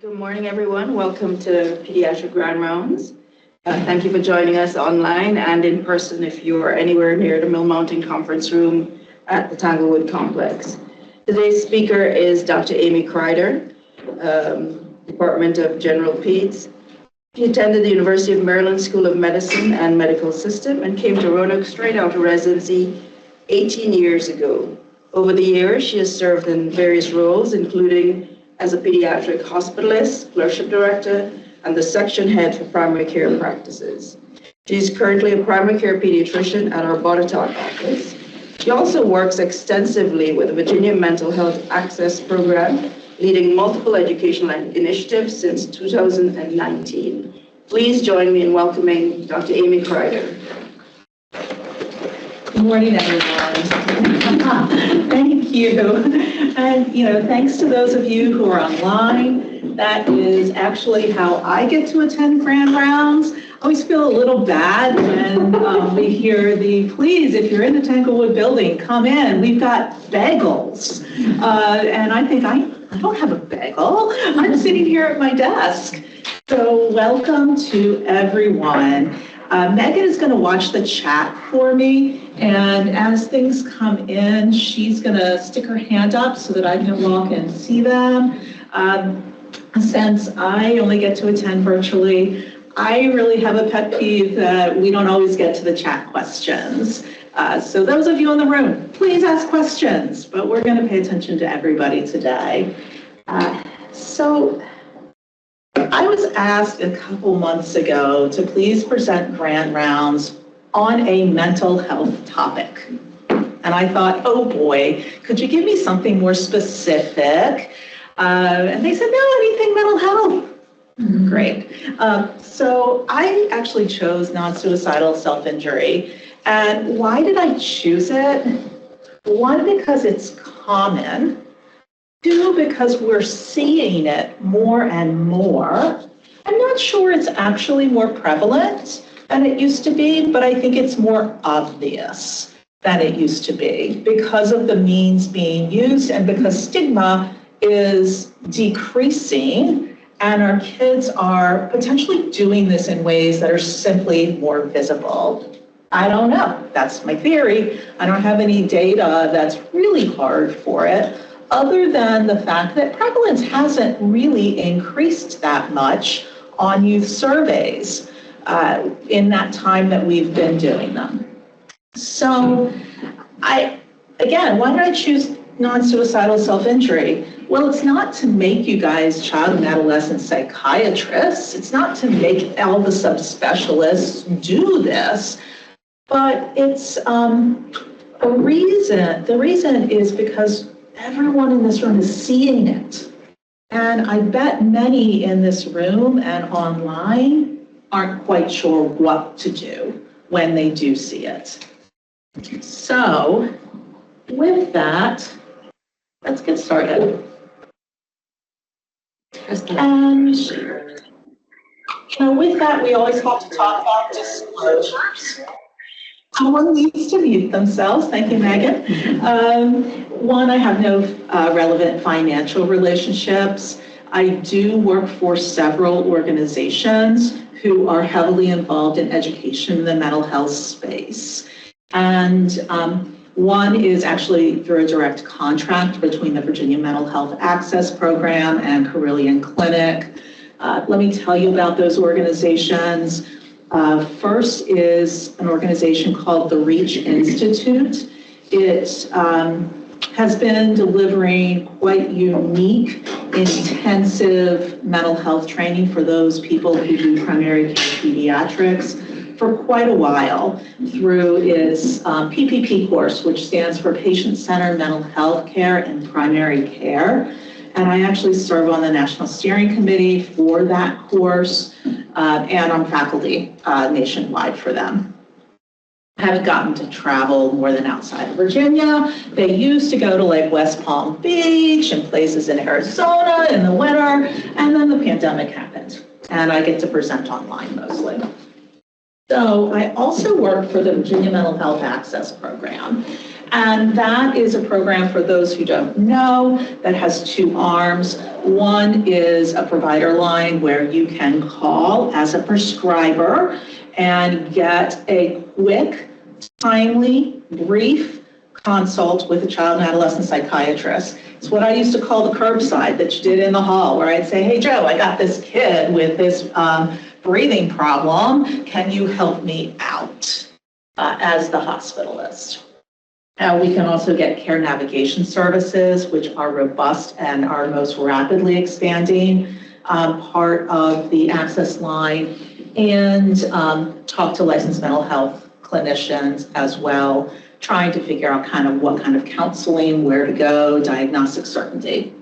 Good morning, everyone. Welcome to Pediatric Grand Rounds. Thank you for joining us online and in person if you are anywhere near the Mill Mountain Conference Room at the Tanglewood Complex. Today's speaker is Dr. Amy Kryder, Department of General Peds. She attended the University of Maryland School of Medicine and Medical System and came to Roanoke straight out of residency 18 years ago. Over the years, she has served in various roles, including as a pediatric hospitalist, clerkship director, and the section head for primary care practices. She is currently a primary care pediatrician at our Botetourt office. She also works extensively with the Virginia Mental Health Access Program, leading multiple educational initiatives since 2019. Please join me in welcoming Dr. Amy Kryder. Good morning, everyone. Thank you. And, thanks to those of you who are online. That is actually how I get to attend Grand Rounds. I always feel a little bad when we hear please, if you're in the Tanglewood building, come in. We've got bagels. And I think, I don't have a bagel. I'm sitting here at my desk. So welcome to everyone. Megan is going to watch the chat for me, and as things come in, she's going to stick her hand up so that I can walk and see them. Since I only get to attend virtually, I really have a pet peeve that we don't always get to the chat questions. So those of you in the room, please ask questions, but we're going to pay attention to everybody today. So I was asked a couple months ago to please present Grand Rounds on a mental health topic. And I thought, oh boy, could you give me something more specific? And they said, no, anything mental health. Great. So I actually chose non-suicidal self-injury. And why did I choose it? One, because it's common. Two, because we're seeing it more and more. I'm not sure it's actually more prevalent than it used to be, but I think it's more obvious than it used to be because of the means being used and because stigma is decreasing and our kids are potentially doing this in ways that are simply more visible. I don't know. That's my theory. I don't have any data that's really hard for it, other than the fact that prevalence hasn't really increased that much on youth surveys in that time that we've been doing them. So why did I choose non-suicidal self-injury? Well, it's not to make you guys child and adolescent psychiatrists. It's not to make all the subspecialists do this, but it's a reason. The reason is because everyone in this room is seeing it. And I bet many in this room and online aren't quite sure what to do when they do see it. So with that, let's get started. And with that, we always have to talk about disclosures. Someone needs to mute themselves. Thank you, Megan. One, I have no relevant financial relationships. I do work for several organizations who are heavily involved in education in the mental health space. And one is actually through a direct contract between the Virginia Mental Health Access Program and Carilion Clinic. Let me tell you about those organizations. First is an organization called the REACH Institute. It has been delivering quite unique, intensive mental health training for those people who do primary care pediatrics for quite a while through its PPP course, which stands for Patient-Centered Mental Health Care in Primary Care. And I actually serve on the National Steering Committee for that course, and I'm faculty nationwide for them. I haven't gotten to travel more than outside of Virginia. They used to go to like West Palm Beach and places in Arizona in the winter, and then the pandemic happened, and I get to present online mostly. So I also work for the Virginia Mental Health Access Program, And that is a program, for those who don't know, that has two arms. One is a provider line where you can call as a prescriber and get a quick, timely, brief consult with a child and adolescent psychiatrist. It's what I used to call the curbside that you did in the hall, where I'd say, hey, Joe, I got this kid with this breathing problem. Can you help me out as the hospitalist? We can also get care navigation services, which are robust and are most rapidly expanding part of the access line, and talk to licensed mental health clinicians as well, trying to figure out what kind of counseling, where to go, diagnostic certainty.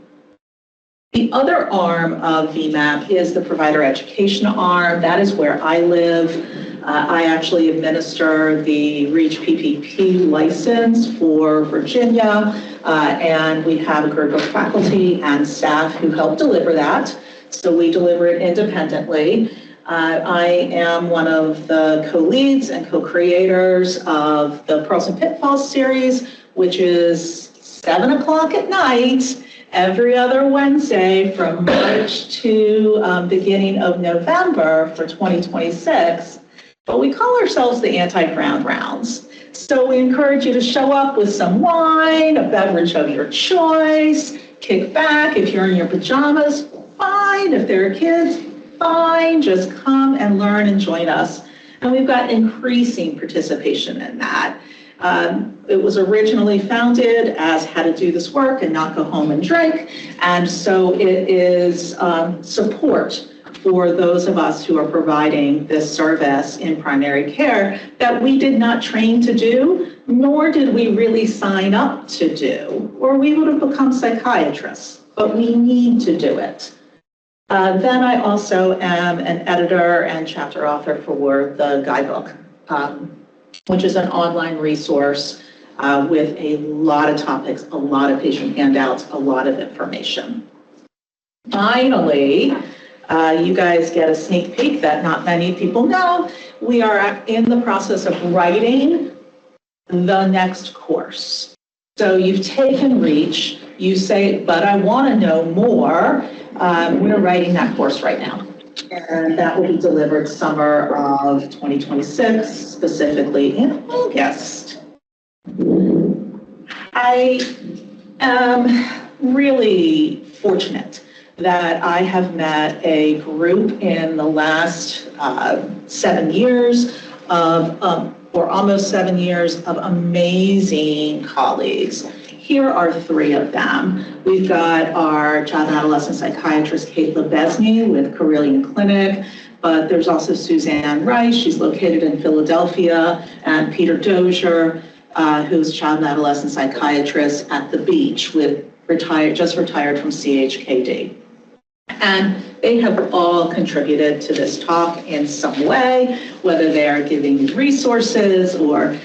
The other arm of VMAP is the provider education arm. That is where I live. I actually administer the REACH PPP license for Virginia, and we have a group of faculty and staff who help deliver that. So we deliver it independently. I am one of the co-leads and co-creators of the Pearls and Pitfalls series, which is 7 o'clock at night, every other Wednesday from March to beginning of November for 2026. But we call ourselves the anti-ground rounds. So we encourage you to show up with some wine, a beverage of your choice, kick back. If you're in your pajamas, fine. If there are kids, fine. Just come and learn and join us. And we've got increasing participation in that. It was originally founded as how to do this work and not go home and drink. And so it is support for those of us who are providing this service in primary care that we did not train to do, nor did we really sign up to do, or we would have become psychiatrists, but we need to do it. Then I also am an editor and chapter author for the guidebook, which is an online resource with a lot of topics, a lot of patient handouts, a lot of information. Finally, you guys get a sneak peek that not many people know. We are in the process of writing the next course. So you've taken REACH, you say, but I want to know more. We're writing that course right now. And that will be delivered summer of 2026, specifically in August. I am really fortunate that I have met a group in the last 7 years or almost 7 years of amazing colleagues. Here are 3 of them. We've got our child and adolescent psychiatrist, Kate Lebesny with Carilion Clinic, but there's also Suzanne Rice, she's located in Philadelphia, and Peter Dozier, who's child and adolescent psychiatrist at the Beach, just retired from CHKD. And they have all contributed to this talk in some way, whether they are giving me resources or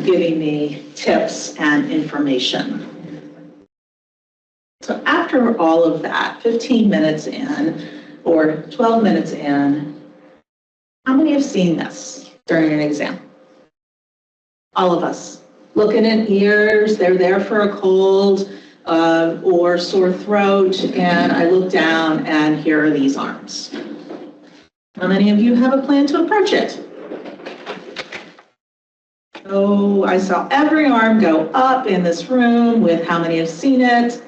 giving me tips and information. So after all of that, 15 minutes in or 12 minutes in, how many have seen this during an exam? All of us. Looking at ears, they're there for a cold or sore throat, and I look down and here are these arms. How many of you have a plan to approach it? Oh, I saw every arm go up in this room with how many have seen it.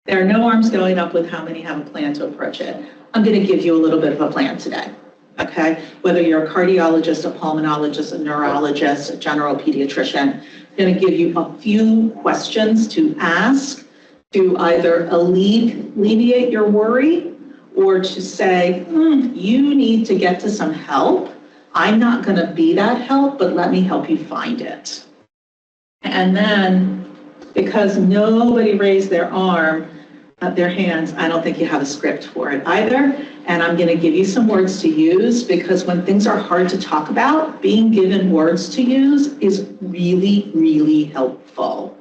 There are no arms going up with how many have a plan to approach it. I'm going to give you a little bit of a plan today, okay? Whether you're a cardiologist, a pulmonologist, a neurologist, a general pediatrician, I'm going to give you a few questions to ask to either alleviate your worry or to say, you need to get to some help. I'm not going to be that help, but let me help you find it. And then, because nobody raised their hands, I don't think you have a script for it either. And I'm going to give you some words to use, because when things are hard to talk about, being given words to use is really, really helpful.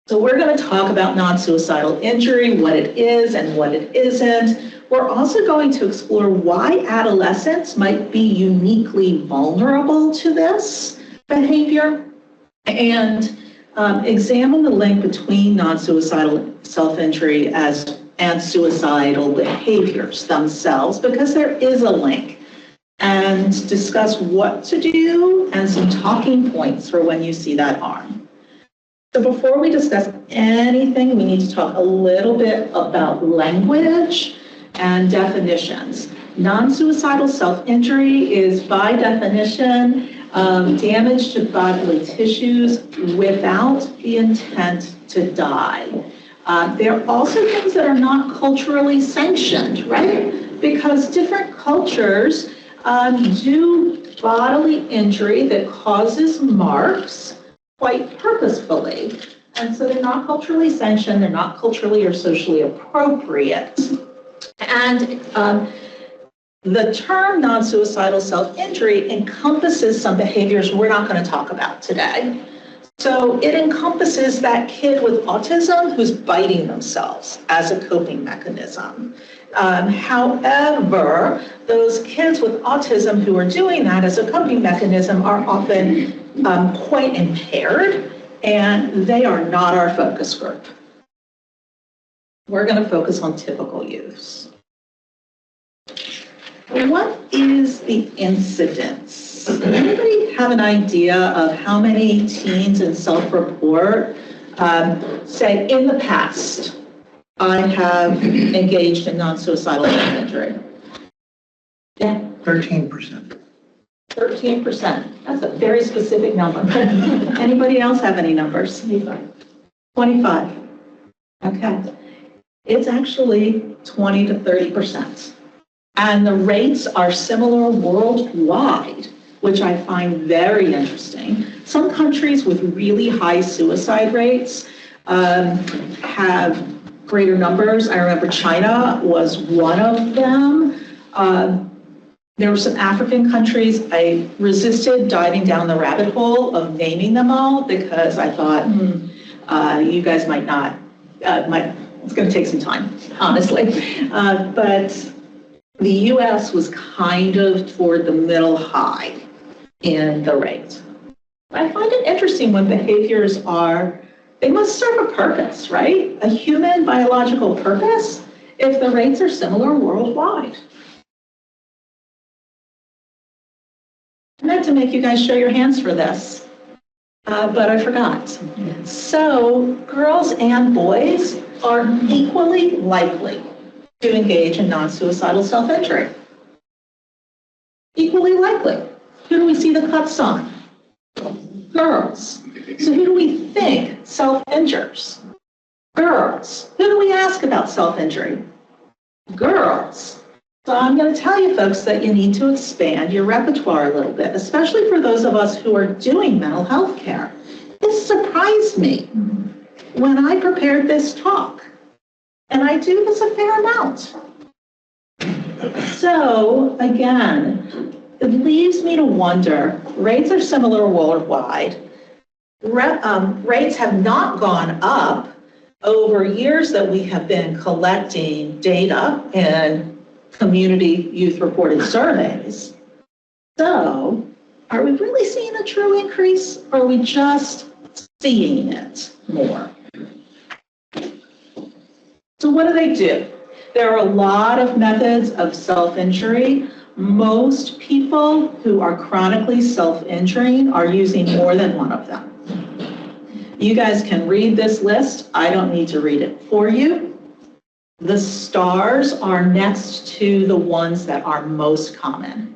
So we're going to talk about non-suicidal injury, what it is and what it isn't. We're also going to explore why adolescents might be uniquely vulnerable to this behavior. and examine the link between non-suicidal self-injury and suicidal behaviors themselves, because there is a link, and discuss what to do and some talking points for when you see that harm. So before we discuss anything, we need to talk a little bit about language and definitions. Non-suicidal self-injury is, by definition, damage to bodily tissues without the intent to die. There are also things that are not culturally sanctioned, right? Because different cultures do bodily injury that causes marks quite purposefully. And so they're not culturally sanctioned, they're not culturally or socially appropriate. And the term non-suicidal self-injury encompasses some behaviors we're not going to talk about today. So it encompasses that kid with autism who's biting themselves as a coping mechanism. However, those kids with autism who are doing that as a coping mechanism are often quite impaired, and they are not our focus group. We're going to focus on typical use. What is the incidence? Anybody have an idea of how many teens in self-report say, in the past, I have engaged in non-suicidal self-injury? Yeah. 13%. 13%. That's a very specific number. Anybody else have any numbers? 25. Okay. It's actually 20 to 30%. And the rates are similar worldwide, which I find very interesting. Some countries with really high suicide rates have greater numbers. I remember China was one of them. There were some African countries. I resisted diving down the rabbit hole of naming them all because I thought, you guys might not, it's going to take some time, honestly. But the US was kind of toward the middle high in the rate. I find it interesting when behaviors they must serve a purpose, right? A human biological purpose, if the rates are similar worldwide. I meant to make you guys show your hands for this, but I forgot. So girls and boys are equally likely to engage in non-suicidal self-injury. Equally likely. Who do we see the cuts on? Girls. So who do we think self-injures? Girls. Who do we ask about self-injury? Girls. So I'm going to tell you folks that you need to expand your repertoire a little bit, especially for those of us who are doing mental health care. This surprised me when I prepared this talk. And I do this a fair amount. So again, it leaves me to wonder, rates are similar worldwide. Rates have not gone up over years that we have been collecting data in community youth reported surveys. So are we really seeing a true increase, or are we just seeing it more? So what do? There are a lot of methods of self-injury. Most people who are chronically self-injuring are using more than one of them. You guys can read this list. I don't need to read it for you. The stars are next to the ones that are most common.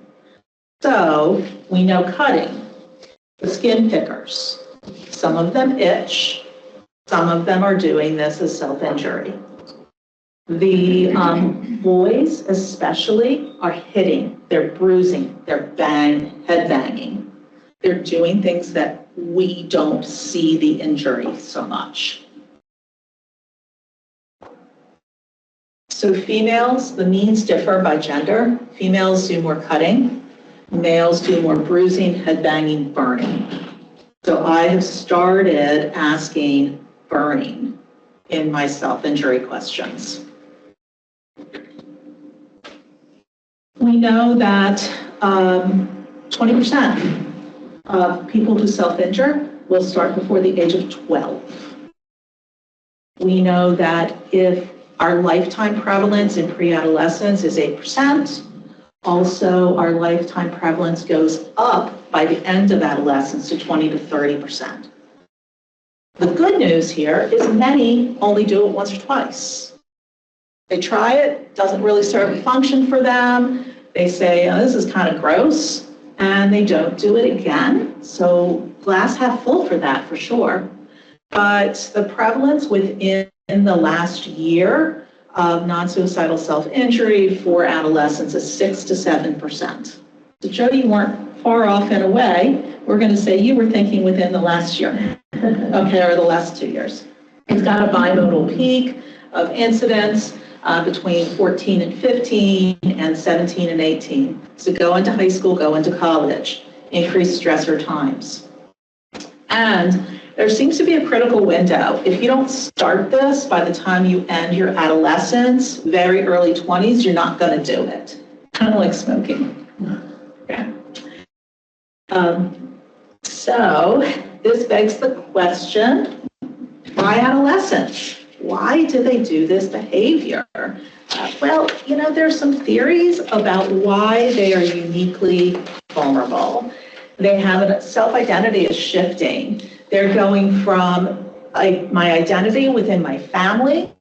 So we know cutting, the skin pickers. Some of them itch. Some of them are doing this as self-injury. The boys especially are hitting, they're bruising, they're head banging. They're doing things that we don't see the injury so much. So females, the means differ by gender. Females do more cutting, males do more bruising, head banging, burning. So I have started asking burning in my self-injury questions. We know that 20% of people who self-injure will start before the age of 12. We know that if our lifetime prevalence in pre-adolescence is 8%, also our lifetime prevalence goes up by the end of adolescence to 20 to 30%. The good news here is many only do it once or twice. They try it, doesn't really serve a function for them. They say, oh, this is kind of gross, and they don't do it again. So glass half full for that, for sure. But the prevalence within the last year of non-suicidal self-injury for adolescents is 6 to 7%. So Joe, you weren't far off in a way. We're going to say you were thinking within the last year, okay, or the last 2 years. It's got a bimodal peak of incidents between 14 and 15 and 17 and 18. So go into high school, go into college, increase stressor times. And there seems to be a critical window. If you don't start this by the time you end your adolescence, very early 20s, you're not going to do it. Kind of like smoking. Okay. So this begs the question, why adolescents? Why do they do this behavior? Well, you know, there's some theories about why they are uniquely vulnerable. They have a self-identity is shifting. They're going from my identity within my family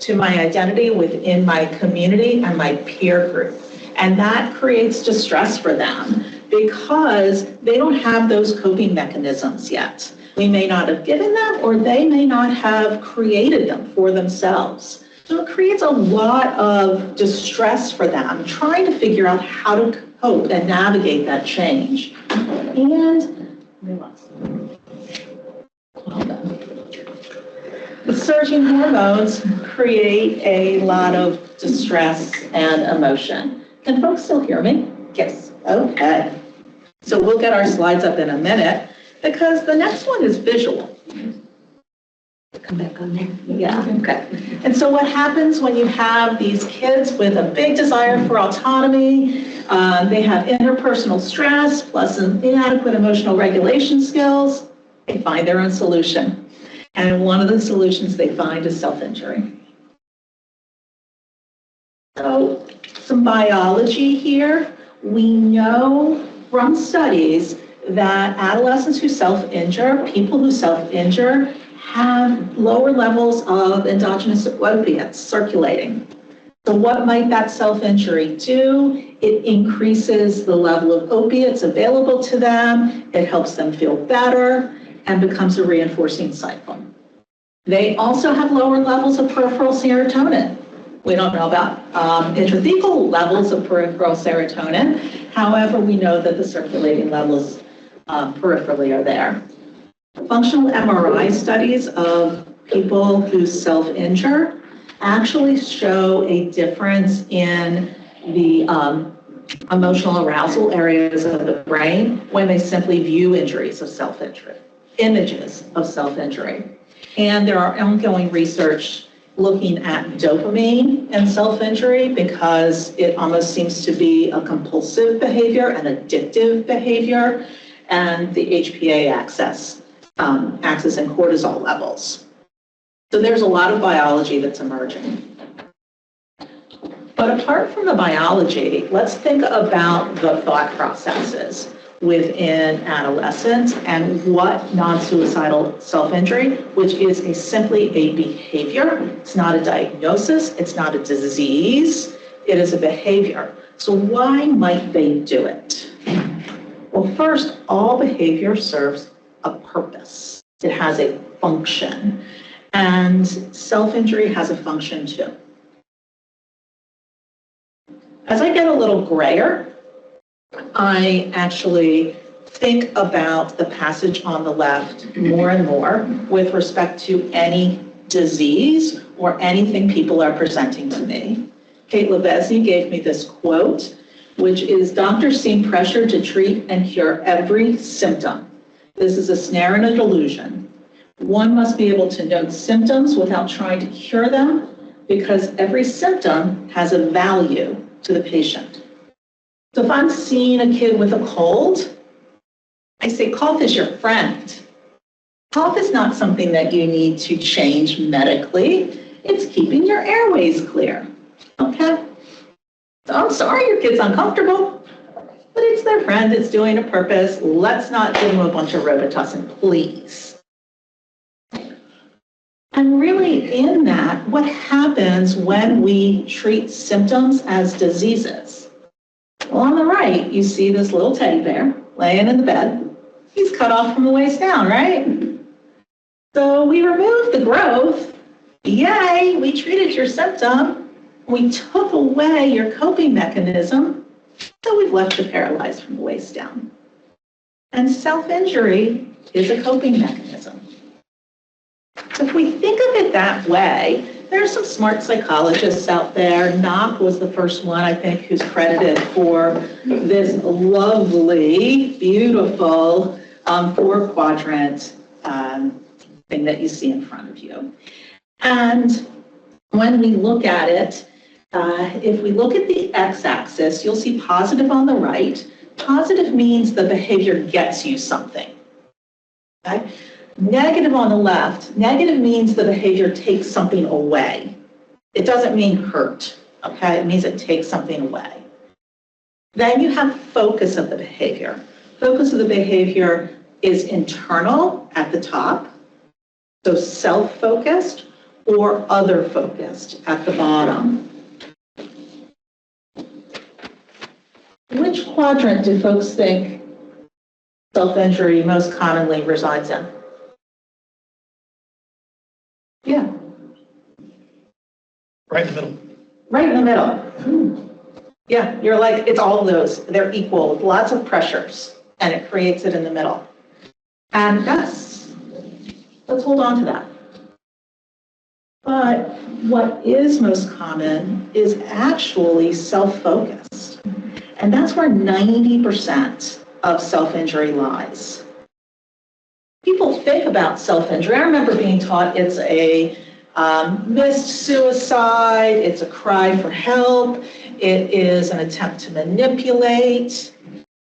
to my identity within my community and my peer group. And that creates distress for them because they don't have those coping mechanisms yet. We may not have given them, or they may not have created them for themselves. So it creates a lot of distress for them, trying to figure out how to cope and navigate that change. And the surging hormones create a lot of distress and emotion. Can folks still hear me? Yes. Okay. So we'll get our slides up in a minute because the next one is visual. Come back on there. Yeah, okay. And so what happens when you have these kids with a big desire for autonomy, they have interpersonal stress plus inadequate emotional regulation skills, they find their own solution. And one of the solutions they find is self-injury. So some biology here. We know from studies that adolescents who self-injure, people who self-injure, have lower levels of endogenous opiates circulating. So what might that self-injury do? It increases the level of opiates available to them, it helps them feel better, and becomes a reinforcing cycle. They also have lower levels of peripheral serotonin. We don't know about intrathecal levels of peripheral serotonin. However, we know that the circulating levels peripherally are there. Functional MRI studies of people who self-injure actually show a difference in the emotional arousal areas of the brain when they simply view injuries of self-injury, images of self-injury. And there are ongoing research looking at dopamine and self-injury because it almost seems to be a compulsive behavior, an addictive behavior, and the HPA axis and cortisol levels. So there's a lot of biology that's emerging. But apart from the biology, let's think about the thought processes within adolescents and what non-suicidal self-injury, which is simply a behavior. It's not a diagnosis, it's not a disease, it is a behavior. So why might they do it? Well, first, all behavior serves a purpose. It has a function, and self-injury has a function too. As I get a little grayer, I actually think about the passage on the left more and more with respect to any disease or anything people are presenting to me. Kate Levesey gave me this quote, which is, doctors seem pressured to treat and cure every symptom. This is a snare and a delusion. One must be able to note symptoms without trying to cure them because every symptom has a value to the patient. So if I'm seeing a kid with a cold, I say, cough is your friend. Cough is not something that you need to change medically. It's keeping your airways clear, okay? So I'm sorry your kid's uncomfortable, but it's their friend, it's doing a purpose. Let's not give them a bunch of Robitussin, please. And really in that, what happens when we treat symptoms as diseases? Well, on the right, you see this little teddy bear laying in the bed. He's cut off from the waist down, right? So we removed the growth. Yay, we treated your symptom. We took away your coping mechanism. So we've left you paralyzed from the waist down. And self-injury is a coping mechanism. So if we think of it that way, there are some smart psychologists out there. Knock was the first one, I think, who's credited for this lovely, beautiful 4-quadrant thing that you see in front of you. And when we look at it, if we look at the x-axis, you'll see positive on the right. Positive means the behavior gets you something. Okay? Negative on the left, negative means the behavior takes something away. It doesn't mean hurt, okay? It means it takes something away. Then you have focus of the behavior. Focus of the behavior is internal at the top, so self-focused, or other-focused at the bottom. Which quadrant do folks think self-injury most commonly resides in? Yeah. Right in the middle. Right in the middle. Yeah, you're like, it's all of those. They're equal, lots of pressures, and it creates it in the middle. And let's hold on to that. But what is most common is actually self-focused. And that's where 90% of self-injury lies. People think about self-injury. I remember being taught it's a missed suicide, it's a cry for help, it is an attempt to manipulate.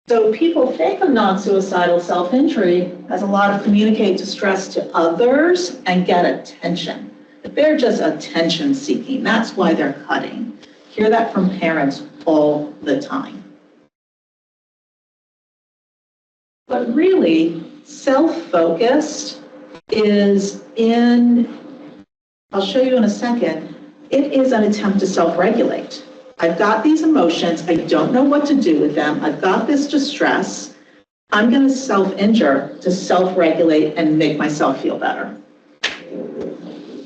So people think of non-suicidal self-injury as a lot of communicate distress to others and get attention. But they're just attention seeking. That's why they're cutting. Hear that from parents all the time. But really, self-focused is I'll show you in a second, it is an attempt to self-regulate. I've got these emotions, I don't know what to do with them, I've got this distress, I'm going to self-injure to self-regulate and make myself feel better.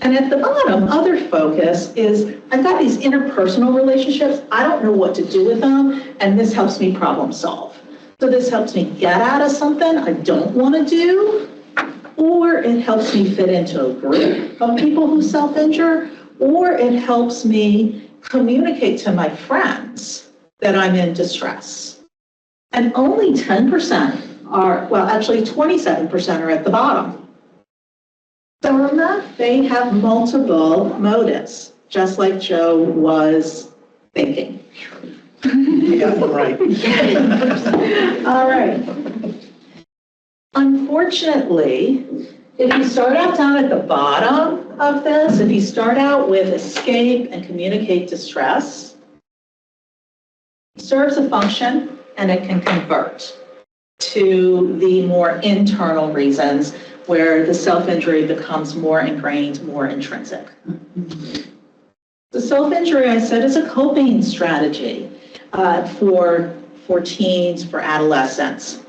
And at the bottom, other focus is, I've got these interpersonal relationships, I don't know what to do with them, and this helps me problem solve. So this helps me get out of something I don't want to do, or it helps me fit into a group of people who self-injure, or it helps me communicate to my friends that I'm in distress. And only 10% are, well, actually 27% are at the bottom. So in that, they have multiple motives, just like Joe was thinking. You got them right. All right. Unfortunately, if you start out down at the bottom of this, if you start out with escape and communicate distress, it serves a function and it can convert to the more internal reasons where the self-injury becomes more ingrained, more intrinsic. The self-injury, I said, is a coping strategy for teens, for adolescents.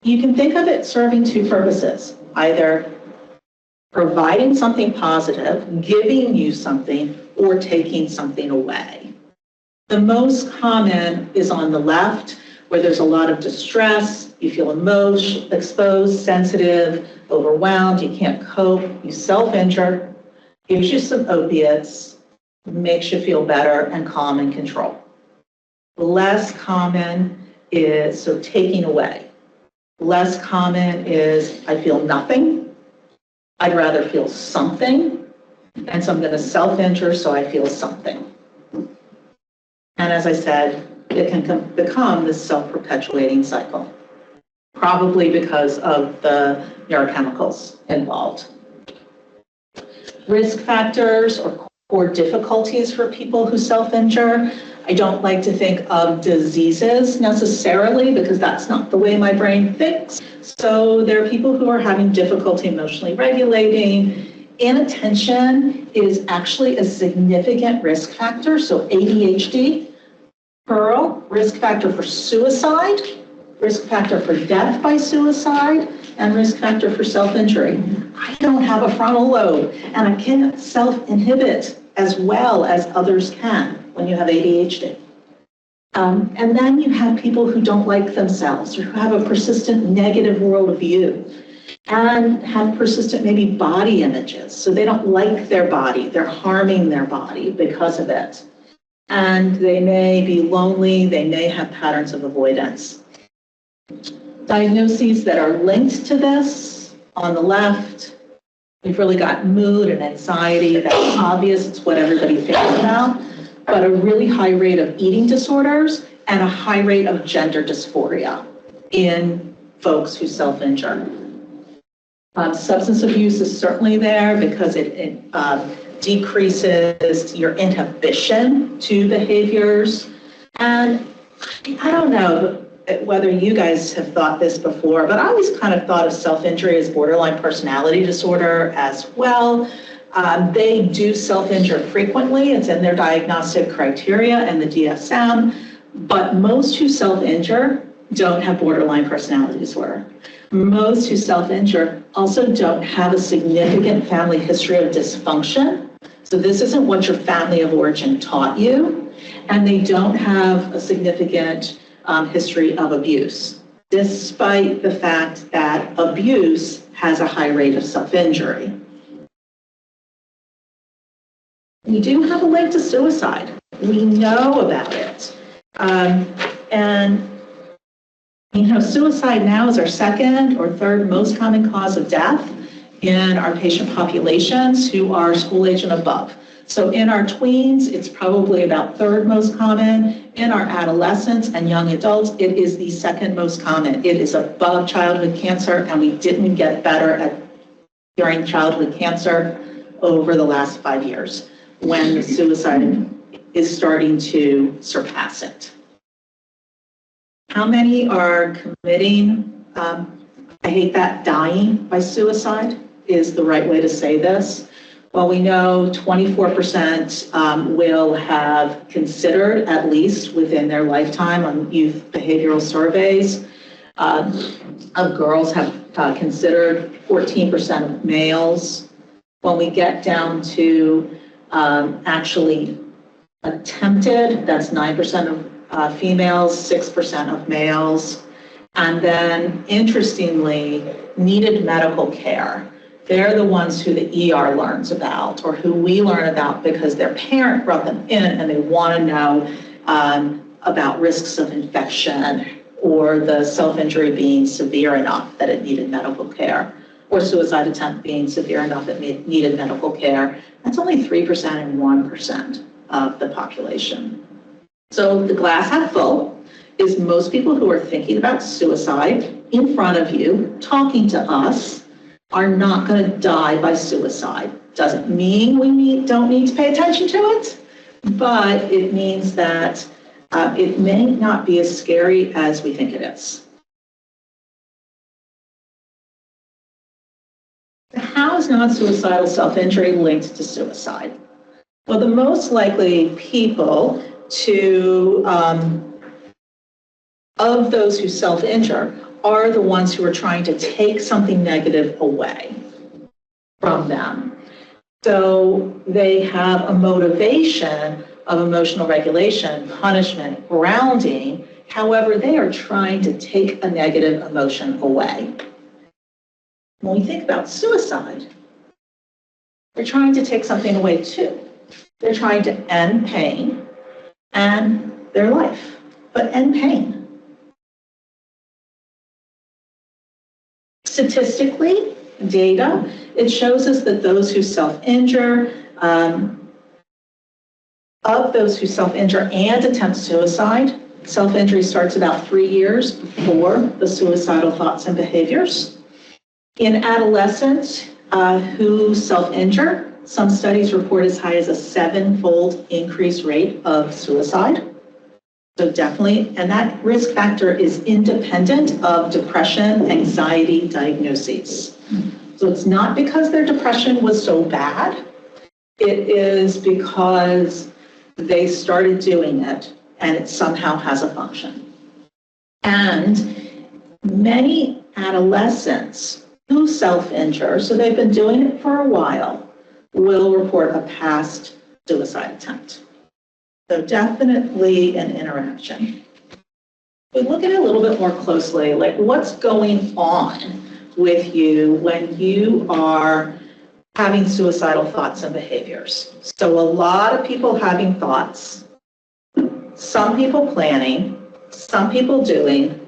You can think of it serving two purposes, either providing something positive, giving you something, or taking something away. The most common is on the left, where there's a lot of distress, you feel exposed, sensitive, overwhelmed, you can't cope, you self-injure, gives you some opiates, makes you feel better and calm and control. Less common is, so taking away. Less common is, I feel nothing, I'd rather feel something, and so I'm going to self-injure so I feel something. And as I said, it can become this self-perpetuating cycle. probably because of the neurochemicals involved. Risk factors or core difficulties for people who self-injure. I don't like to think of diseases necessarily because that's not the way my brain thinks. So there are people who are having difficulty emotionally regulating. Inattention is actually a significant risk factor. So ADHD, Pearl, risk factor for suicide, risk factor for death by suicide, and risk factor for self-injury. I don't have a frontal lobe, and I can't self-inhibit as well as others can when you have ADHD. And then you have people who don't like themselves or who have a persistent negative worldview and have persistent maybe body images. So they don't like their body, they're harming their body because of it. And they may be lonely, they may have patterns of avoidance. Diagnoses that are linked to this, on the left, we've really got mood and anxiety, that's obvious, it's what everybody thinks about, but a really high rate of eating disorders and a high rate of gender dysphoria in folks who self-injure. Substance abuse is certainly there because it decreases your inhibition to behaviors. And I don't know whether you guys have thought this before, but I always kind of thought of self-injury as borderline personality disorder as well. They do self-injure frequently. It's in their diagnostic criteria and the DSM, but most who self-injure don't have borderline personality disorder. Most who self-injure also don't have a significant family history of dysfunction. So this isn't what your family of origin taught you, and they don't have a significant history of abuse, despite the fact that abuse has a high rate of self-injury. We do have a link to suicide. We know about it. And you know, suicide now is our second or third most common cause of death in our patient populations who are school age and above. So in our tweens, it's probably about third most common. In our adolescents and young adults, it is the second most common. It is above childhood cancer, and we didn't get better at curing childhood cancer over the last 5 years when the suicide is starting to surpass it. How many are committing, I hate that, dying by suicide is the right way to say this. Well, we know 24% will have considered, at least within their lifetime on youth behavioral surveys, of girls have considered, 14% of males. When we get down to actually attempted, that's 9% of females, 6% of males. And then, interestingly, needed medical care. They're the ones who the ER learns about, or who we learn about because their parent brought them in and they want to know about risks of infection or the self-injury being severe enough that it needed medical care, or suicide attempt being severe enough that it needed medical care. That's only 3% and 1% of the population. So the glass half full is most people who are thinking about suicide in front of you, talking to us, are not going to die by suicide. Doesn't mean we don't need to pay attention to it, but it means that it may not be as scary as we think it is. How is non-suicidal self-injury linked to suicide? Well, the most likely people to, of those who self-injure, are the ones who are trying to take something negative away from them. So they have a motivation of emotional regulation, punishment, grounding. However, they are trying to take a negative emotion away. When we think about suicide, they're trying to take something away too. They're trying to end pain and their life, but end pain. Statistically, data, it shows us that those who self-injure, of those who self-injure and attempt suicide, Self-injury starts about 3 years before the suicidal thoughts and behaviors. In adolescents who self-injure, some studies report as high as a 7-fold increased rate of suicide. So definitely, and that risk factor is independent of depression, anxiety diagnoses. So it's not because their depression was so bad, it is because they started doing it and it somehow has a function. And many adolescents who self-injure, so they've been doing it for a while, will report a past suicide attempt. So definitely an interaction. We look at it a little bit more closely, like what's going on with you when you are having suicidal thoughts and behaviors. So a lot of people having thoughts, some people planning, some people doing,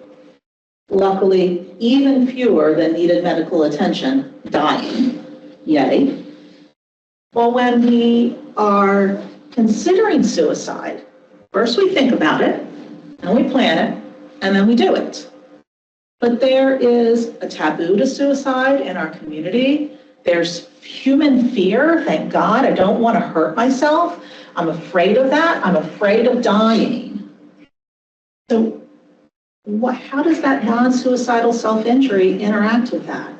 luckily even fewer than needed medical attention, dying, yay. Well, when we are considering suicide, first we think about it, and we plan it, and then we do it. But there is a taboo to suicide in our community. There's human fear, thank God. I don't want to hurt myself. I'm afraid of that. I'm afraid of dying. So how does that non-suicidal self-injury interact with that?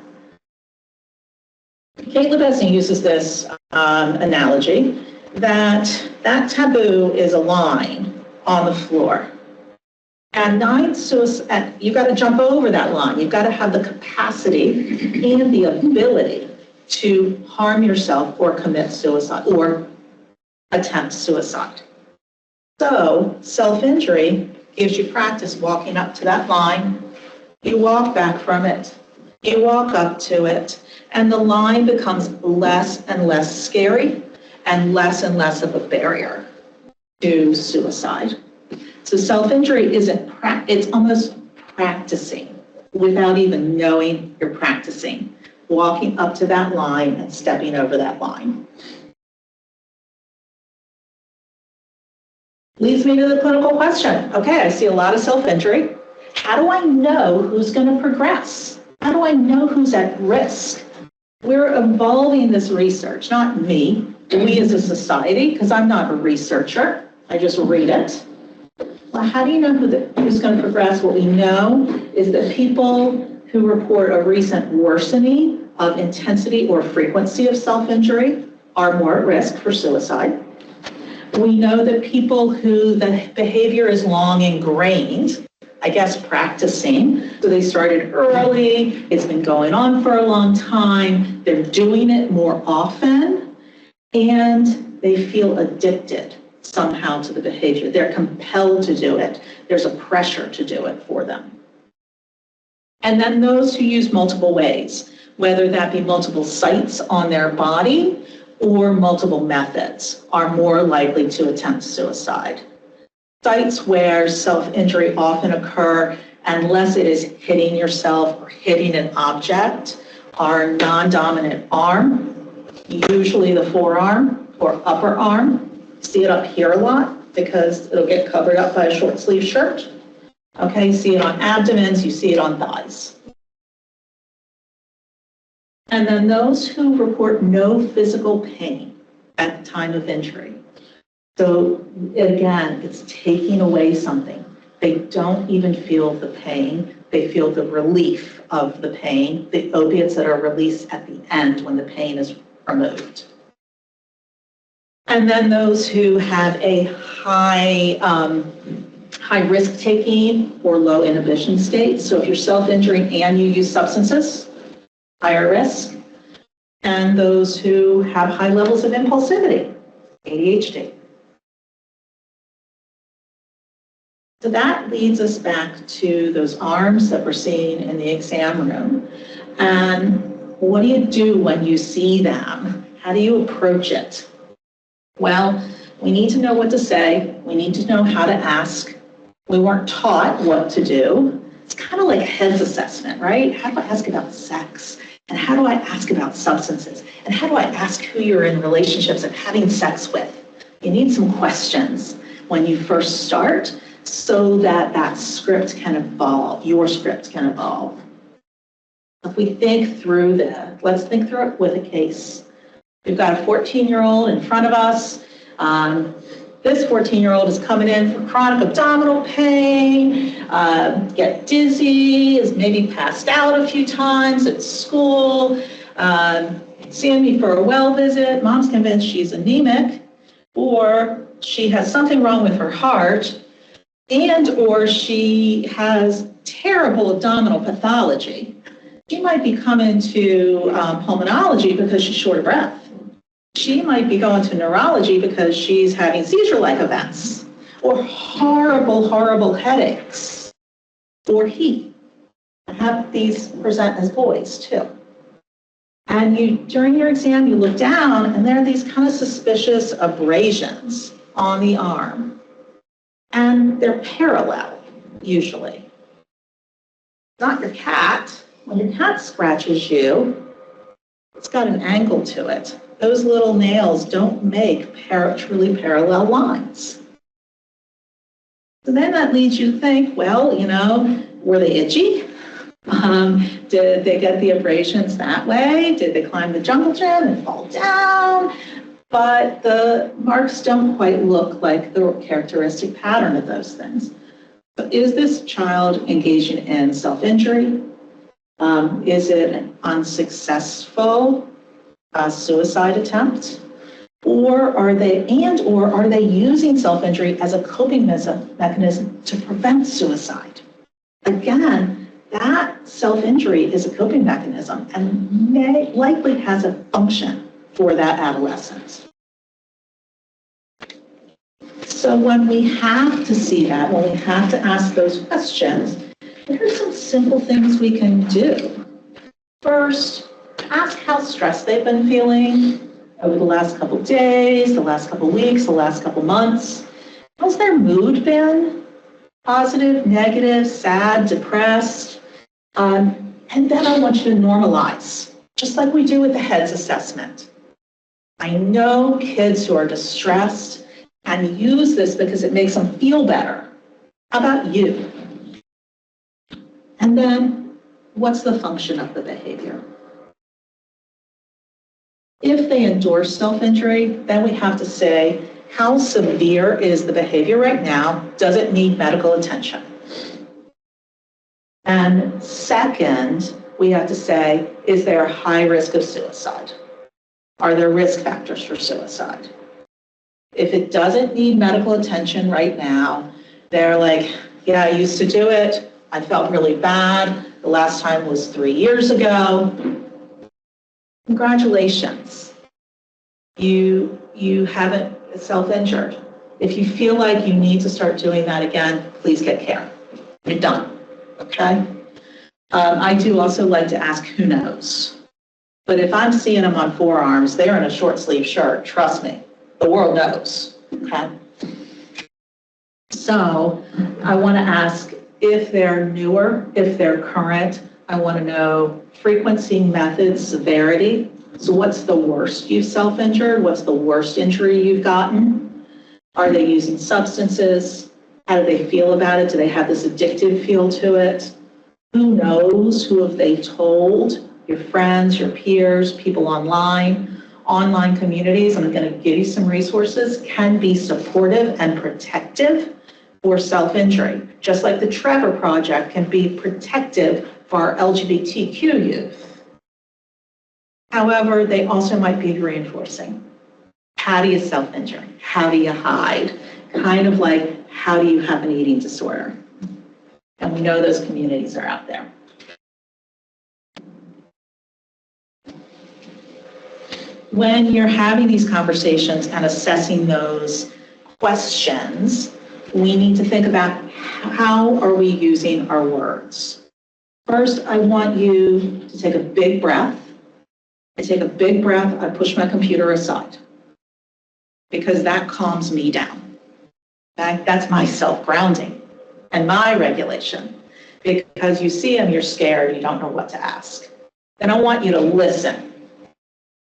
Kate Lebesny uses this analogy that taboo is a line on the floor. And you've got to jump over that line. You've got to have the capacity and the ability to harm yourself or commit suicide or attempt suicide. So self-injury gives you practice walking up to that line. You walk back from it. You walk up to it. And the line becomes less and less scary and less of a barrier to suicide. So self-injury it's almost practicing without even knowing you're practicing, walking up to that line and stepping over that line. Leads me to the clinical question. Okay, I see a lot of self-injury. How do I know who's going to progress? How do I know who's at risk? We're evolving this research, not me, we as a society, because I'm not a researcher, I just read it. Well, how do you know who's going to progress? What we know is that people who report a recent worsening of intensity or frequency of self-injury are more at risk for suicide. We know that people who the behavior is long ingrained, I guess practicing, so they started early, it's been going on for a long time, they're doing it more often, and they feel addicted somehow to the behavior. They're compelled to do it. There's a pressure to do it for them. And then those who use multiple ways, whether that be multiple sites on their body or multiple methods, are more likely to attempt suicide. Sites where self-injury often occur, unless it is hitting yourself or hitting an object, are non-dominant arm, usually the forearm or upper arm. See it up here a lot because it'll get covered up by a short sleeve shirt. Okay, you see it on abdomens, you see it on thighs. And then those who report no physical pain at the time of injury. So again, it's taking away something. They don't even feel the pain. They feel the relief of the pain, the opiates that are released at the end when the pain is removed. And then those who have a high risk-taking or low inhibition state. So if you're self-injuring and you use substances, higher risk. And those who have high levels of impulsivity, ADHD. So that leads us back to those arms that we're seeing in the exam room. And what do you do when you see them? How do you approach it? Well, we need to know what to say. We need to know how to ask. We weren't taught what to do. It's kind of like a heads assessment, right? How do I ask about sex? And how do I ask about substances? And how do I ask who you're in relationships and having sex with? You need some questions when you first start so that that script can evolve, your script can evolve. If we think through that, let's think through it with a case. We've got a 14-year-old in front of us. This 14-year-old is coming in for chronic abdominal pain, get dizzy, is maybe passed out a few times at school, seeing me for a well visit. Mom's convinced she's anemic, or she has something wrong with her heart, and or she has terrible abdominal pathology. She might be coming to pulmonology because she's short of breath. She might be going to neurology because she's having seizure-like events, or horrible, horrible headaches, or heat. I have these present as boys too. And you, during your exam, you look down and there are these kind of suspicious abrasions on the arm. And they're parallel, usually. Not your cat. When your cat scratches you, it's got an angle to it. Those little nails don't make truly parallel lines. So then that leads you to think, well, you know, were they itchy? Did they get the abrasions that way? Did they climb the jungle gym and fall down? But the marks don't quite look like the characteristic pattern of those things. So is this child engaging in self-injury? Is it an unsuccessful suicide attempt? Or are they using self-injury as a coping mechanism to prevent suicide? Again, that self-injury is a coping mechanism and likely has a function for that adolescent. So when we have to see that, when we have to ask those questions, there are some simple things we can do. First, ask how stressed they've been feeling over the last couple days, the last couple weeks, the last couple months. How's their mood been? Positive, negative, sad, depressed? And then I want you to normalize, just like we do with the HEADS assessment. I know kids who are distressed and use this because it makes them feel better. How about you? And then, what's the function of the behavior? If they endorse self-injury, then we have to say, how severe is the behavior right now? Does it need medical attention? And second, we have to say, is there a high risk of suicide? Are there risk factors for suicide? If it doesn't need medical attention right now, they're like, yeah, I used to do it. I felt really bad. The last time was 3 years ago. Congratulations. You haven't self-injured. If you feel like you need to start doing that again, please get care. You're done, okay? I do also like to ask, who knows? But if I'm seeing them on forearms, they're in a short sleeve shirt, trust me, the world knows, okay? So I want to ask if they're newer, if they're current. I want to know frequency, methods, severity. So what's the worst you've self-injured? What's the worst injury you've gotten? Are they using substances? How do they feel about it? Do they have this addictive feel to it? Who knows? Who have they told? Your friends, your peers, people online. Online communities, I'm going to give you some resources, can be supportive and protective for self-injury. Just like the Trevor Project can be protective for our LGBTQ youth. However, they also might be reinforcing. How do you self-injure? How do you hide? Kind of like, how do you have an eating disorder? And we know those communities are out there. When you're having these conversations and assessing those questions, we need to think about how are we using our words. First, I want you to take a big breath. I take a big breath, I push my computer aside because that calms me down. Okay? That's my self-grounding and my regulation. Because you see them, you're scared, you don't know what to ask. Then I want you to listen.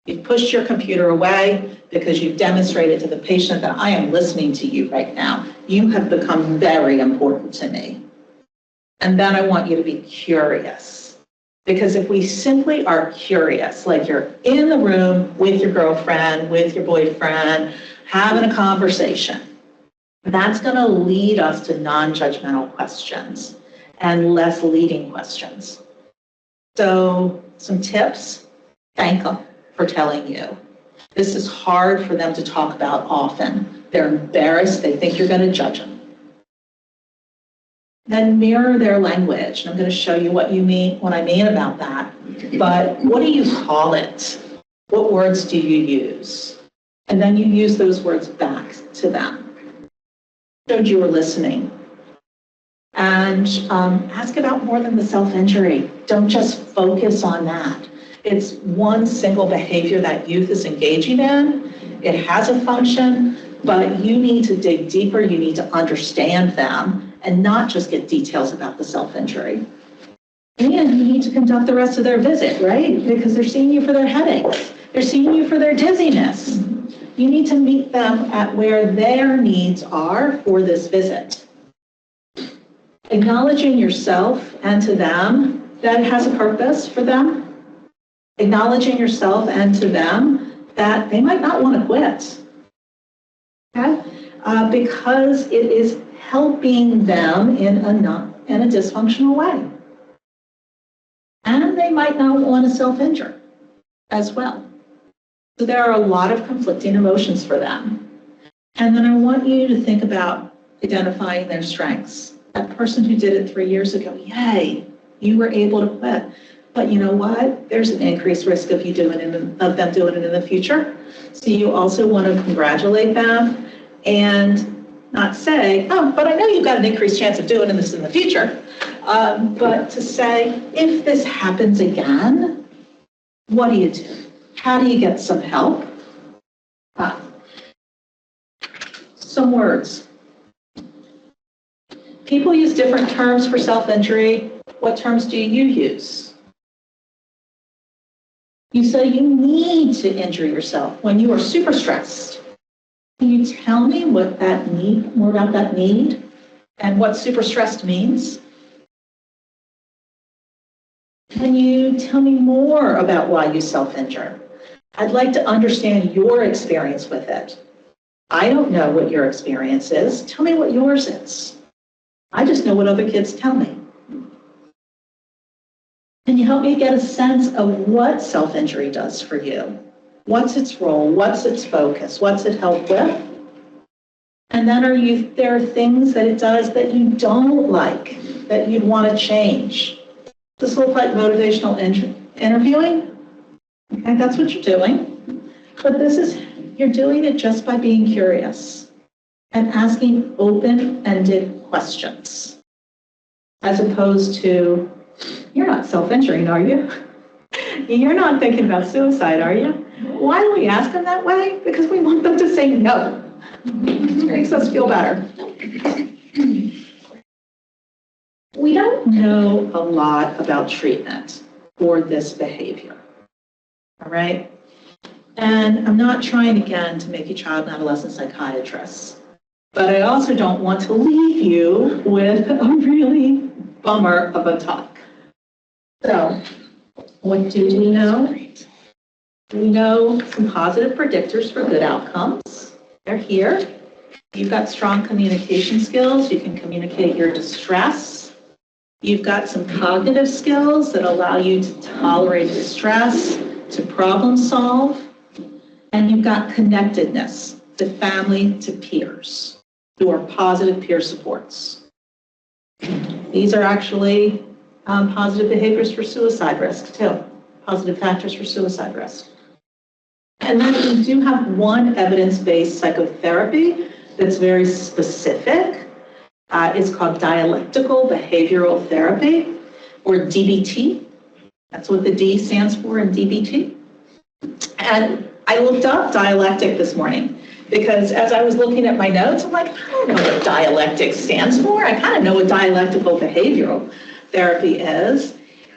You've pushed your computer away because you've demonstrated to the patient that I am listening to you right now You have become very important to me. And then I want you to be curious. Because if we simply are curious, like you're in the room with your girlfriend, with your boyfriend, having a conversation, that's going to lead us to non-judgmental questions and less leading questions. So some tips, thank them for telling you. This is hard for them to talk about often. They're embarrassed, they think you're going to judge them. Then mirror their language. And I'm going to show you what I mean about that. But what do you call it? What words do you use? And then you use those words back to them. Showed you were listening. And ask about more than the self-injury. Don't just focus on that. It's one single behavior that youth is engaging in. It has a function, but you need to dig deeper. You need to understand them and not just get details about the self-injury. And you need to conduct the rest of their visit, right? Because they're seeing you for their headaches. They're seeing you for their dizziness. You need to meet them at where their needs are for this visit. Acknowledging yourself and to them that has a purpose for them. Acknowledging yourself and to them that they might not want to quit. Okay? Because it is helping them in a dysfunctional way. And they might not want to self-injure as well. So there are a lot of conflicting emotions for them. And then I want you to think about identifying their strengths. That person who did it 3 years ago, yay, you were able to quit. But you know what? There's an increased risk of them doing it in the future. So you also want to congratulate them and not say, oh, but I know you've got an increased chance of doing this in the future. But to say, if this happens again, what do you do? How do you get some help? Some words. People use different terms for self-injury. What terms do you use? You say you need to injure yourself when you are super stressed. Can you tell me more about that need and what super stressed means? Can you tell me more about why you self-injure? I'd like to understand your experience with it. I don't know what your experience is. Tell me what yours is. I just know what other kids tell me. Can you help me get a sense of what self-injury does for you? What's its role? What's its focus? What's it help with? And then there are things that it does that you don't like, that you'd want to change. This looks like motivational interviewing. Okay, that's what you're doing. But you're doing it just by being curious and asking open-ended questions, as opposed to, you're not self-injuring, are you? You're not thinking about suicide, are you? Why do we ask them that way? Because we want them to say no. It makes us feel better. We don't know a lot about treatment for this behavior, all right? And I'm not trying, again, to make you child and adolescent psychiatrists, but I also don't want to leave you with a really bummer of a talk. So, what do we know? We know some positive predictors for good outcomes. They're here. You've got strong communication skills. You can communicate your distress. You've got some cognitive skills that allow you to tolerate distress, to problem solve. And you've got connectedness to family, to peers, who are positive peer supports. These are actually positive behaviors for suicide risk, too. Positive factors for suicide risk. And then we do have one evidence-based psychotherapy that's very specific. It's called dialectical behavioral therapy, or DBT. That's what the D stands for in DBT. And I looked up dialectic this morning because as I was looking at my notes, I'm like, I don't know what dialectic stands for. I kind of know what dialectical behavioral therapy is.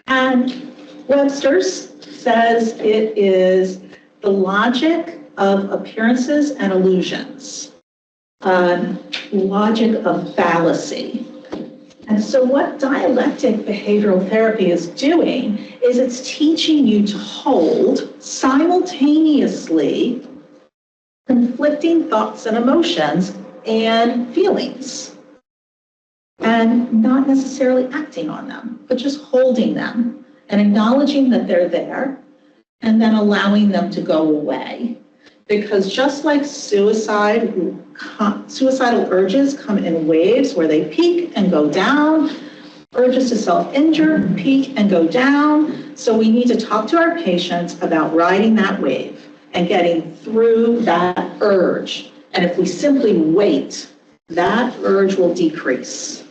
And Webster's says it is the logic of appearances and illusions. logic of fallacy. And so what dialectic behavioral therapy is doing is it's teaching you to hold simultaneously conflicting thoughts and emotions and feelings, and not necessarily acting on them, but just holding them and acknowledging that they're there and then allowing them to go away. Because just like suicidal urges come in waves where they peak and go down, urges to self-injure peak and go down. So we need to talk to our patients about riding that wave and getting through that urge. And if we simply wait, that urge will decrease.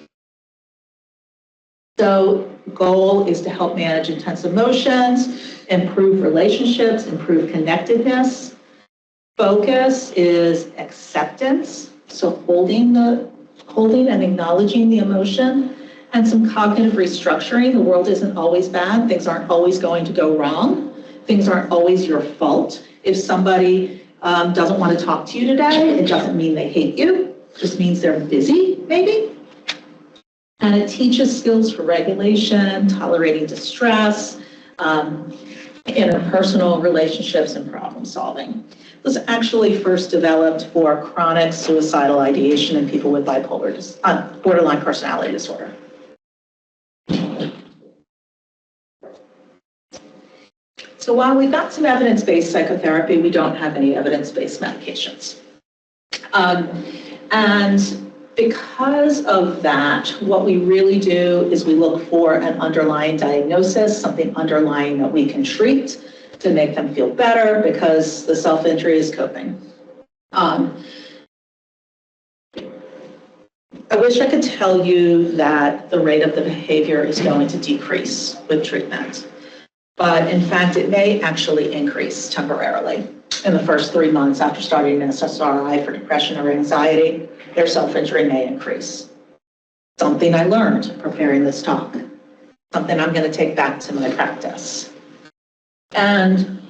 So goal is to help manage intense emotions, improve relationships, improve connectedness. Focus is acceptance, so holding and acknowledging the emotion, and some cognitive restructuring. The world isn't always bad. Things aren't always going to go wrong. Things aren't always your fault. If somebody doesn't want to talk to you today, it doesn't mean they hate you. It just means they're busy, maybe. And it teaches skills for regulation, tolerating distress, interpersonal relationships, and problem solving. It was actually first developed for chronic suicidal ideation in people with borderline personality disorder. So while we've got some evidence-based psychotherapy, we don't have any evidence-based medications. And because of that, what we really do is we look for an underlying diagnosis, something underlying that we can treat to make them feel better, because the self-injury is coping. I wish I could tell you that the rate of the behavior is going to decrease with treatment, but in fact, it may actually increase temporarily. In the first 3 months after starting an NSSI for depression or anxiety, their self-injury may increase. Something I learned preparing this talk, something I'm going to take back to my practice. And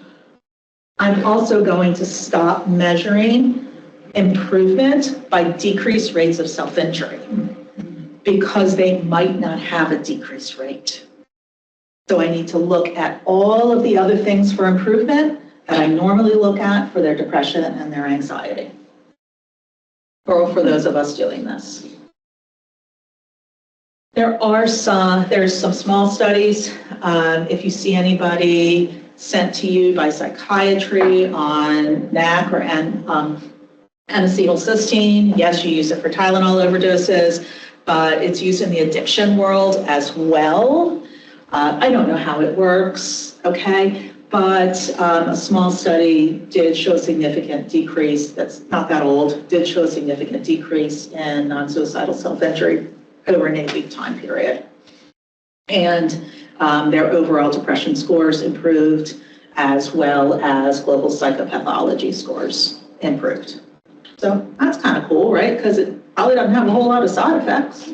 I'm also going to stop measuring improvement by decreased rates of self-injury, because they might not have a decreased rate. So I need to look at all of the other things for improvement that I normally look at for their depression and their anxiety, or for those of us doing this. There's some small studies. If you see anybody sent to you by psychiatry on NAC or N-acetylcysteine, yes, you use it for Tylenol overdoses, but it's used in the addiction world as well. I don't know how it works, okay? But a small study did show a significant decrease, that's not that old, did show a significant decrease in non-suicidal self-injury over an 8-week time period. And their overall depression scores improved, as well as global psychopathology scores improved. So that's kind of cool, right? Because it probably doesn't have a whole lot of side effects.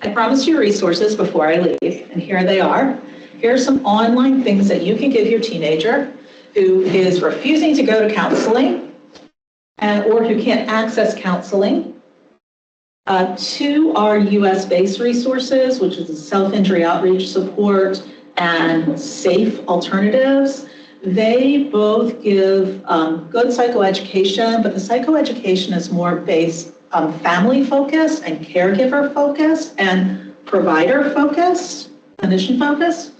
I promised you resources before I leave, and here they are. Here are some online things that you can give your teenager who is refusing to go to counseling or who can't access counseling. 2 are US-based resources, which is self-injury outreach support and safe alternatives. They both give good psychoeducation, but the psychoeducation is more based family focused and caregiver focused and provider focused, clinician focused.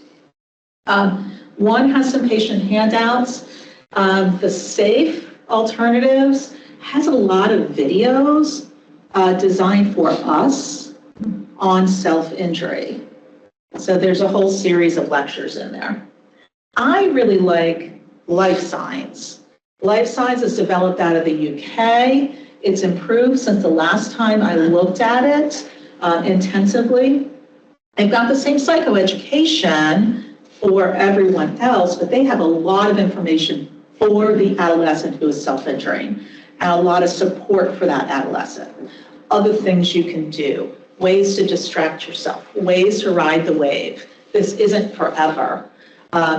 One has some patient handouts. The safe alternatives has a lot of videos designed for us on self-injury. So there's a whole series of lectures in there. I really like Life Signs. Life Signs is developed out of the UK. It's improved since the last time I looked at it intensively. They've got the same psychoeducation for everyone else, but they have a lot of information for the adolescent who is self-injuring and a lot of support for that adolescent. Other things you can do, ways to distract yourself, ways to ride the wave. This isn't forever.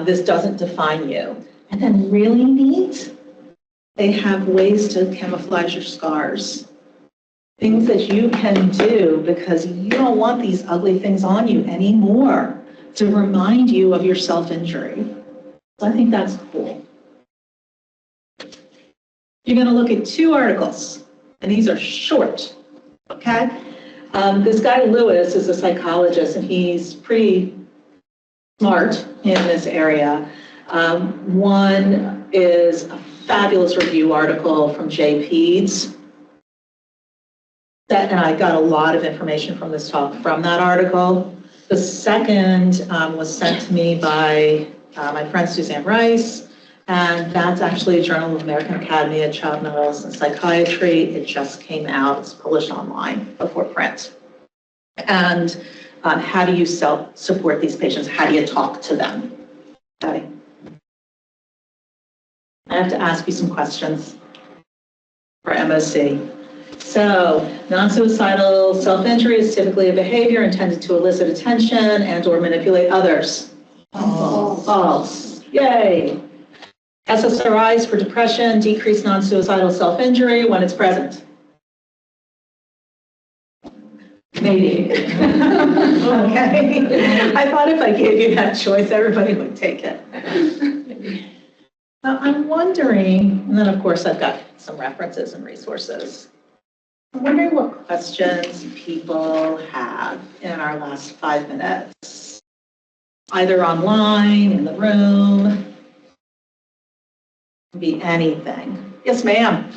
This doesn't define you. And then really neat, They have ways to camouflage your scars. Things that you can do because you don't want these ugly things on you anymore to remind you of your self-injury. So I think that's cool. You're going to look at 2 articles, and these are short, okay? This guy Lewis is a psychologist, and he's pretty smart in this area. One is a fabulous review article from JPEDS. And I got a lot of information from this talk from that article. The second was sent to me by my friend Suzanne Rice, and that's actually a Journal of American Academy of Child Mental Illness and Psychiatry. It just came out. It's published online before print. And how do you support these patients? How do you talk to them? Okay. I have to ask you some questions for MOC. So, non-suicidal self-injury is typically a behavior intended to elicit attention and or manipulate others. False. False. Yay. SSRIs for depression decrease non-suicidal self-injury when it's present. Maybe. Okay. I thought if I gave you that choice, everybody would take it. Now, I'm wondering, and then of course I've got some references and resources. I'm wondering what questions people have in our last 5 minutes, either online, in the room, be anything. Yes, ma'am.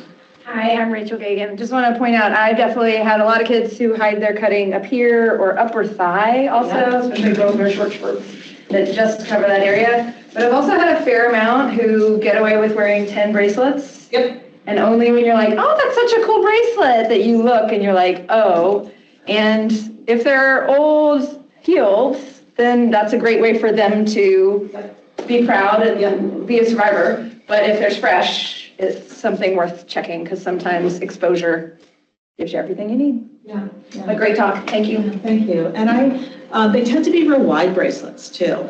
Hi, I'm Rachel Gagan. Just want to point out, I definitely had a lot of kids who hide their cutting up here or upper thigh also, especially girls wear short shorts that just cover that area. But I've also had a fair amount who get away with wearing 10 bracelets. Yep. And only when you're like, oh, that's such a cool bracelet, that you look and you're like, oh. And if they're old healed, then that's a great way for them to be proud and be a survivor. But if they're fresh, it's something worth checking because sometimes exposure gives you everything you need. Yeah. A great talk. Thank you. Thank you. And they tend to be real wide bracelets too.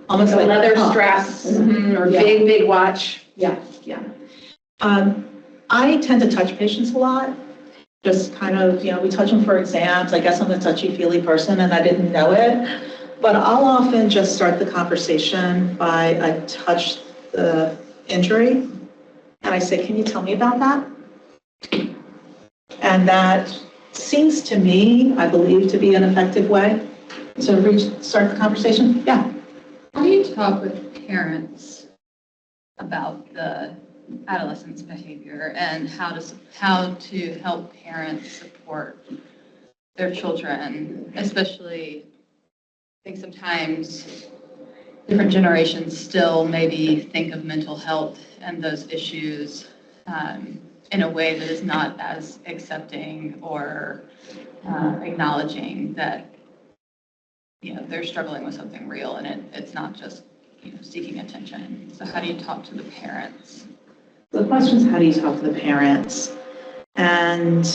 Almost like leather cuffs. straps or Yeah. big watch. Yeah. I tend to touch patients a lot. Just kind of, we touch them for exams. I guess I'm a touchy-feely person and I didn't know it. But I'll often just start the conversation by I touch the injury and I say, can you tell me about that? And that seems to me, I believe, to be an effective way to start the conversation. Yeah. How do you talk with parents about the adolescents' behavior and how to help parents support their children, especially I think sometimes different generations still maybe think of mental health and those issues in a way that is not as accepting or acknowledging that they're struggling with something real and it's not just seeking attention. So how do you talk to the parents? The question is, how do you talk to the parents? And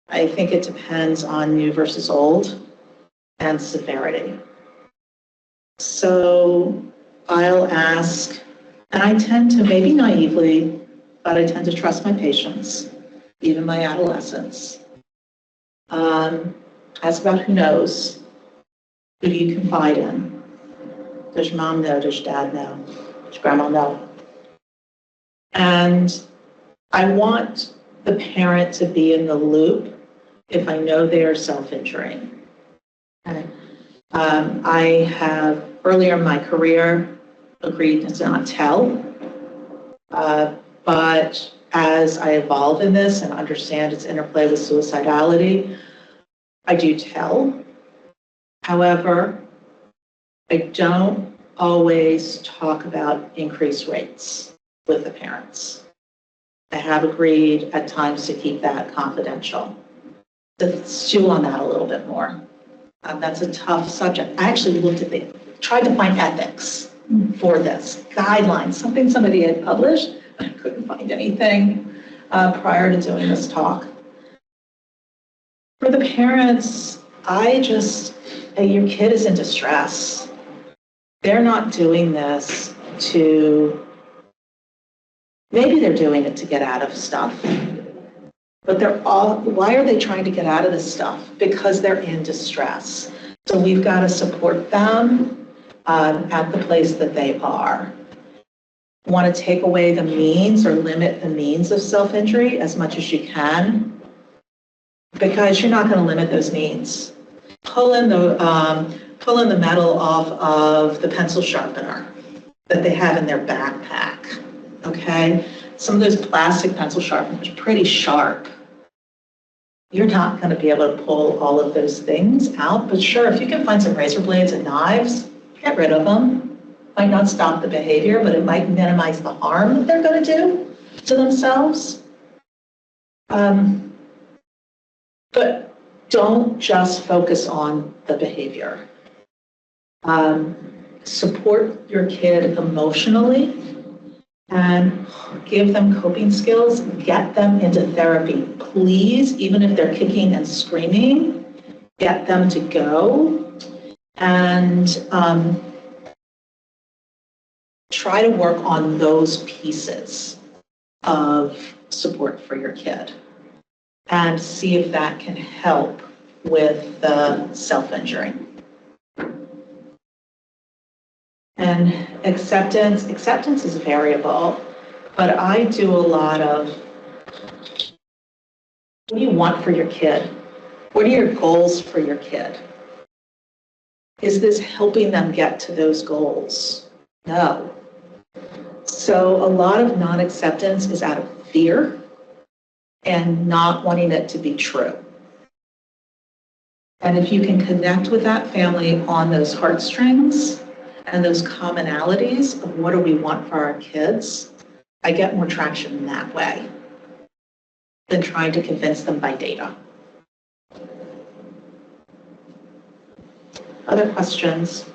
I think it depends on new versus old and severity. So I'll ask, and I tend to, maybe naively, but I tend to trust my patients, even my adolescents. Ask about who knows. Who do you confide in? Does your mom know? Does your dad know? Does your grandma know? And I want the parent to be in the loop if I know they are self-injuring. Okay. I have, earlier in my career, agreed to not tell. But as I evolve in this and understand its interplay with suicidality, I do tell. However, I don't always talk about increased rates with the parents. I have agreed at times to keep that confidential. To stew on that a little bit more. That's a tough subject. I actually tried to find ethics for this, guidelines, something somebody had published, but I couldn't find anything prior to doing this talk. For the parents, your kid is in distress. They're not doing this to Maybe they're doing it to get out of stuff. But why are they trying to get out of this stuff? Because they're in distress. So we've got to support them at the place that they are. Want to take away the means or limit the means of self-injury as much as you can, because you're not going to limit those means. Pull in the metal off of the pencil sharpener that they have in their backpack, okay? Some of those plastic pencil sharpeners are pretty sharp. You're not going to be able to pull all of those things out, but sure, if you can find some razor blades and knives, get rid of them. Might not stop the behavior, but it might minimize the harm that they're going to do to themselves. But don't just focus on the behavior. Support your kid emotionally and give them coping skills, get them into therapy. Please, even if they're kicking and screaming, get them to go and try to work on those pieces of support for your kid and see if that can help with the self-injuring. And acceptance is variable, but I do a lot of, what do you want for your kid? What are your goals for your kid? Is this helping them get to those goals? No. So a lot of non-acceptance is out of fear and not wanting it to be true. And if you can connect with that family on those heartstrings and those commonalities of what do we want for our kids, I get more traction in that way than trying to convince them by data. Other questions?